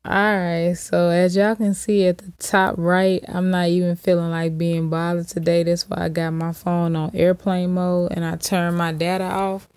Alright, so as y'all can see at the top right, I'm not even feeling like being bothered today. That's why I got my phone on airplane mode and I turned my data off.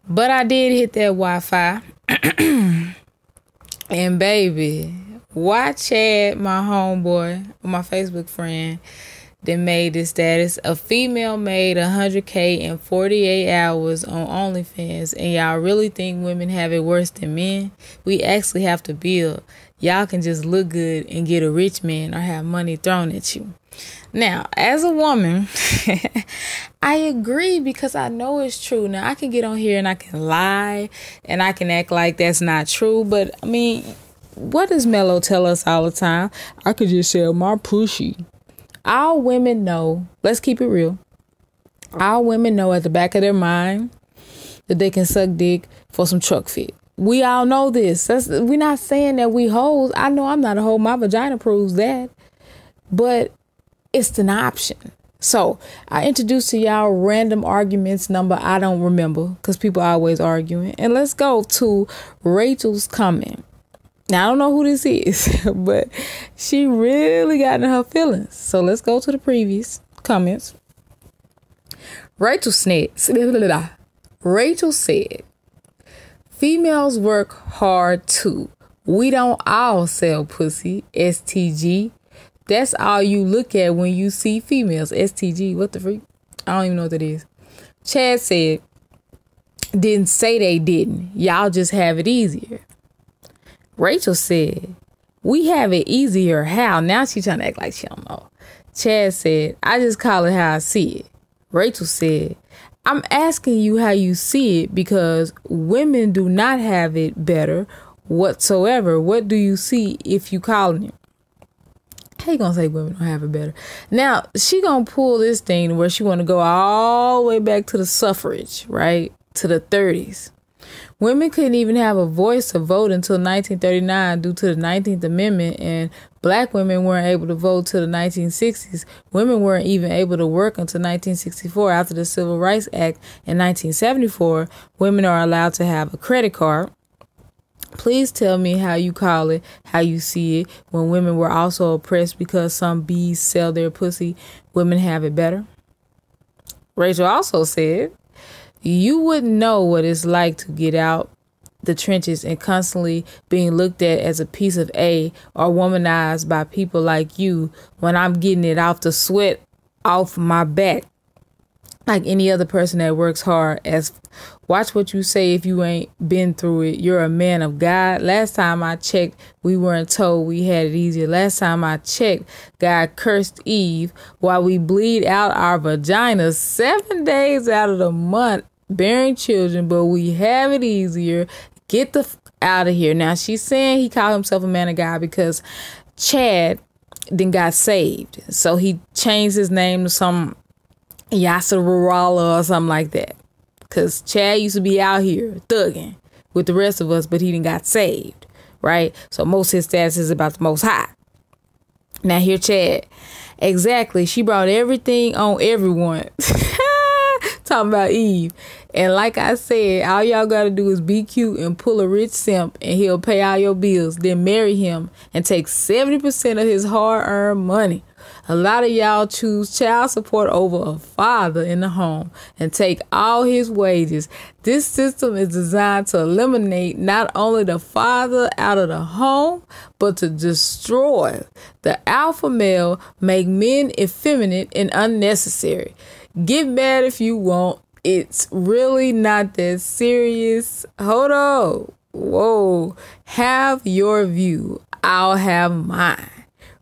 But I did hit that Wi-Fi. And baby, why Chad, my homeboy, my Facebook friend, that made this status? A female made $100K in 48 hours on OnlyFans, and y'all really think women have it worse than men? We actually have to build. Y'all can just look good and get a rich man or have money thrown at you. Now, as a woman, I agree because I know it's true. Now, I can get on here and I can lie and I can act like that's not true. But, I mean, what does Mello tell us all the time? I could just sell my pussy. All women know, let's keep it real. All women know at the back of their mind that they can suck dick for some truck fit. We all know this. We're not saying that we hoes. I know I'm not a hoe. My vagina proves that. But it's an option. So I introduced to y'all random arguments number I don't remember because people are always arguing. And let's go to Rachel's comment. Now, I don't know who this is, but she really got in her feelings. So let's go to the previous comments. Rachel said, females work hard too. We don't all sell pussy. STG. That's all you look at when you see females. STG. What the freak? I don't even know what that is. Chad said, didn't say they didn't. Y'all just have it easier. Rachel said, we have it easier. How? Now she's trying to act like she don't know. Chad said, I just call it how I see it. Rachel said, I'm asking you how you see it because women do not have it better whatsoever. What do you see if you calling it? How you gonna say women don't have it better? Now, she gonna pull this thing where she want to go all the way back to the suffrage, right? To the 30s. Women couldn't even have a voice to vote until 1939 due to the 19th Amendment, and black women weren't able to vote till the 1960s. Women weren't even able to work until 1964. After the Civil Rights Act in 1974, women are allowed to have a credit card. Please tell me how you call it, how you see it, when women were also oppressed because some bees sell their pussy. Women have it better. Rachel also said, you wouldn't know what it's like to get out the trenches and constantly being looked at as a piece of A or womanized by people like you when I'm getting it off the sweat off my back like any other person that works hard. As watch what you say if you ain't been through it. You're a man of God. Last time I checked, we weren't told we had it easier. Last time I checked, God cursed Eve while we bleed out our vaginas 7 days out of the month bearing children, but we have it easier. Get the out of here. Now, she's saying he called himself a man of God because Chad then got saved. So he changed his name to some Yasserala or something like that. Because Chad used to be out here thugging with the rest of us, but he didn't got saved, right? So most of his status is about the Most High. Now here, Chad. Exactly. She brought everything on everyone. Talking about Eve. And like I said, all y'all got to do is be cute and pull a rich simp and he'll pay all your bills. Then marry him and take 70% of his hard-earned money. A lot of y'all choose child support over a father in the home and take all his wages. This system is designed to eliminate not only the father out of the home, but to destroy the alpha male, make men effeminate and unnecessary. Get mad if you want. It's really not that serious. Hold on. Whoa. Have your view. I'll have mine.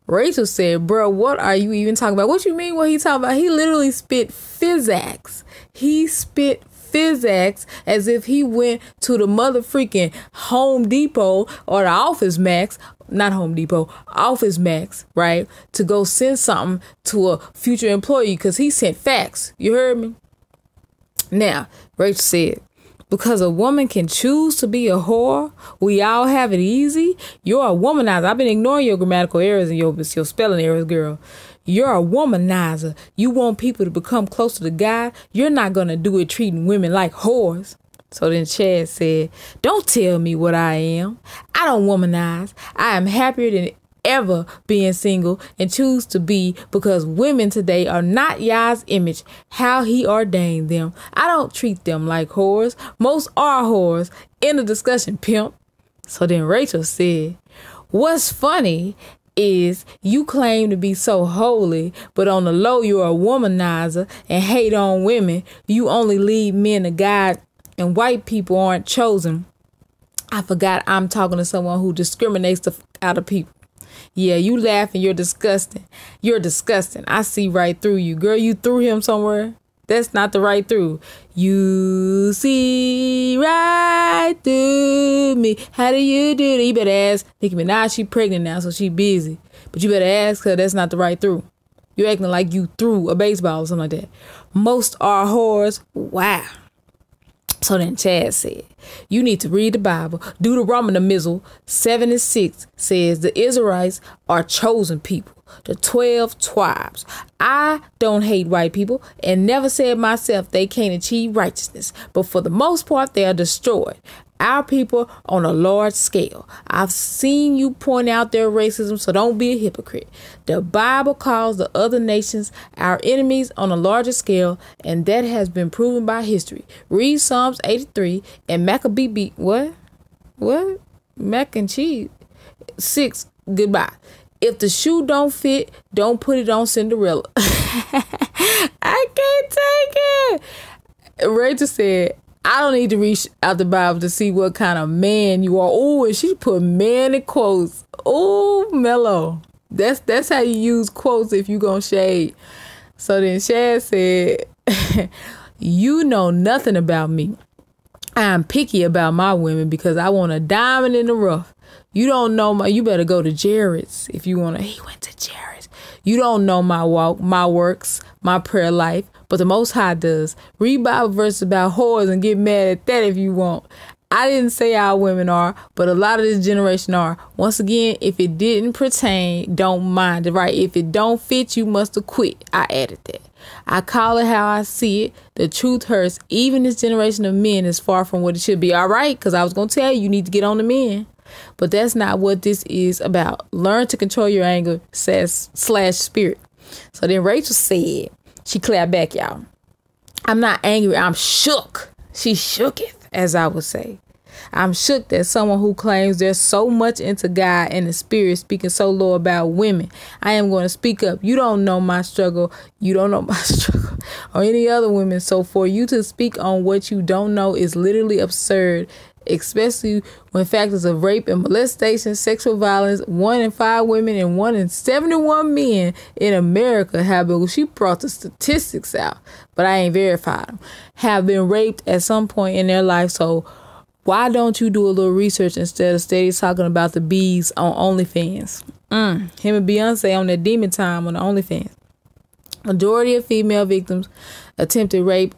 Rachel said, bro, what are you even talking about? What you mean what he talking about? He literally spit physics. He spit physics as if he went to the mother freaking Home Depot or the Office Max. Not Home Depot, Office Max, right? To go send something to a future employee because he sent facts. You heard me? Now, Rachel said, because a woman can choose to be a whore, we all have it easy. You're a womanizer. I've been ignoring your grammatical errors and your spelling errors, girl. You're a womanizer. You want people to become closer to God. You're not going to do it treating women like whores. So then Chad said, don't tell me what I am. I don't womanize. I am happier than ever being single and choose to be because women today are not Yah's image, how he ordained them. I don't treat them like whores. Most are whores. End of discussion, pimp. So then Rachel said, what's funny is you claim to be so holy, but on the low you're a womanizer and hate on women. You only lead men to God and white people aren't chosen. I forgot I'm talking to someone who discriminates out of people. Yeah, you laughing. You're disgusting. You're disgusting. I see right through you. Girl, you threw him somewhere. That's not the right through. You see right through me. How do you do that? You better ask Nicki Minaj. She pregnant now, so she busy. But you better ask her. That's not the right through. You're acting like you threw a baseball or something like that. Most are whores. Wow. So then Chad said, you need to read the Bible. Deuteronomy 7:6 says the Israelites are chosen people, the 12 tribes. I don't hate white people and never said myself they can't achieve righteousness, but for the most part, they are destroyed. Our people on a large scale. I've seen you point out their racism, so don't be a hypocrite. The Bible calls the other nations our enemies on a larger scale, and that has been proven by history. Read Psalms 83 and Maccabee what? Mac and cheese 6. Goodbye. If the shoe don't fit, don't put it on Cinderella. I can't take it. Rachel said, I don't need to reach out the Bible to see what kind of man you are. Oh, and she put man in quotes. Oh, mellow. That's how you use quotes if you gonna shade. So then Chad said, you know nothing about me. I'm picky about my women because I want a diamond in the rough. You don't know you better go to H0es if you want to. He went to H0es. You don't know my walk, my works, my prayer life, but the Most High does. Read Bible verses about whores and get mad at that if you want. I didn't say our women are, but a lot of this generation are. Once again, if it didn't pertain, don't mind it, right? If it don't fit, you must have quit. I added that. I call it how I see it. The truth hurts. Even this generation of men is far from what it should be. All right, because I was going to tell you, you need to get on the men. But that's not what this is about. Learn to control your anger / spirit. So then Rachel said, she clapped back, y'all. I'm not angry. I'm shook. She shooketh, as I would say. I'm shook that someone who claims there's so much into God and the spirit speaking so low about women. I am going to speak up. You don't know my struggle. You don't know my struggle or any other women. So for you to speak on what you don't know is literally absurd, especially when factors of rape and molestation, sexual violence, 1 in 5 women and 1 in 71 men in America have been, she brought the statistics out, but I ain't verified them, have been raped at some point in their life. So why don't you do a little research instead of steady talking about the bees on OnlyFans? Him and Beyonce on that demon time on the OnlyFans. Majority of female victims attempted rape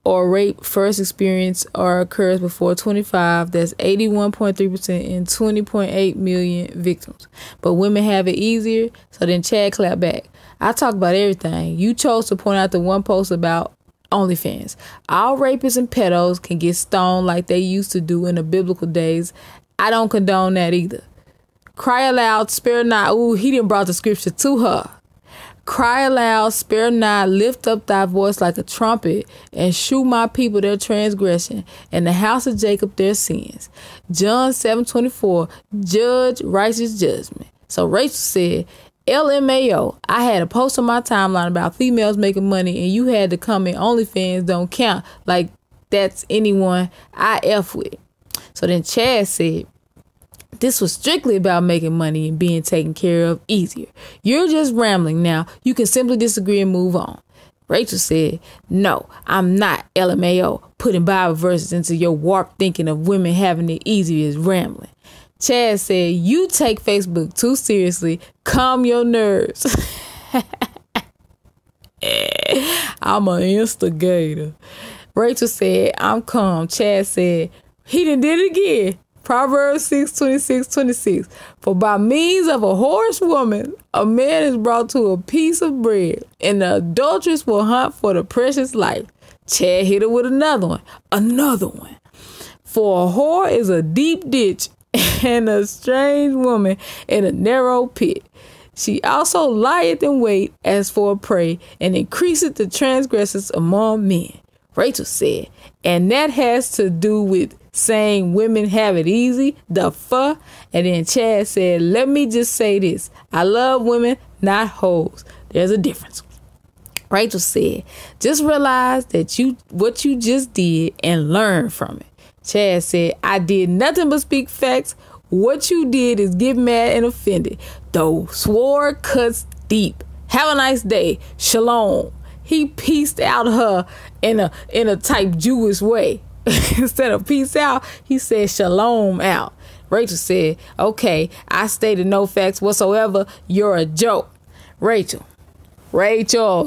or rape first experience or occurs before 25. That's 81.3% and 20.8 million victims. But women have it easier. So then Chad clapped back. I talk about everything. You chose to point out the one post about OnlyFans. All rapists and pedos can get stoned like they used to do in the biblical days. I don't condone that either. Cry aloud, spare not. Ooh, he didn't brought the scripture to her. Cry aloud, spare not, lift up thy voice like a trumpet, and shew my people their transgression, and the house of Jacob their sins. John 7:24, judge righteous judgment. So Rachel said, LMAO, I had a post on my timeline about females making money, and you had to comment OnlyFans don't count like that's anyone I F with. So then Chad said, this was strictly about making money and being taken care of easier. You're just rambling now. You can simply disagree and move on. Rachel said, no, I'm not LMAO. Putting Bible verses into your warped thinking of women having it easier is rambling. Chad said, you take Facebook too seriously. Calm your nerves. I'm an instigator. Rachel said, I'm calm. Chad said, he done did it again. Proverbs 6:26-26. For by means of a whorish woman, a man is brought to a piece of bread, and the adulteress will hunt for the precious life. Chad hit her with another one. For a whore is a deep ditch and a strange woman in a narrow pit. She also lieth in wait as for a prey and increaseth the transgressors among men. Rachel said, and that has to do with saying women have it easy, the fuck. And then Chad said, let me just say this. I love women, not hoes. There's a difference. Rachel said, just realize that what you just did and learn from it. Chad said, I did nothing but speak facts. What you did is get mad and offended. The sword cuts deep. Have a nice day. Shalom. He pieced out her in a type Jewish way. Instead of peace out, he said shalom out. Rachel said, okay, I stated no facts whatsoever. You're a joke. Rachel,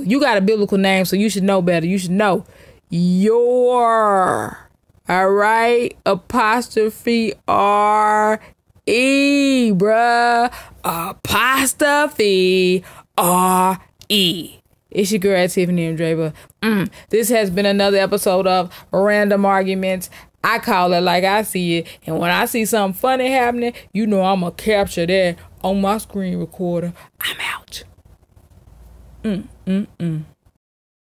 you got a biblical name, so you should know better. You should know. Your. All right. Apostrophe R-E, bruh. Apostrophe R-E. It's your girl, Tiffany M. Draper. This has been another episode of Random Arguments. I call it like I see it. And when I see something funny happening, you know I'm going to capture that on my screen recorder. I'm out.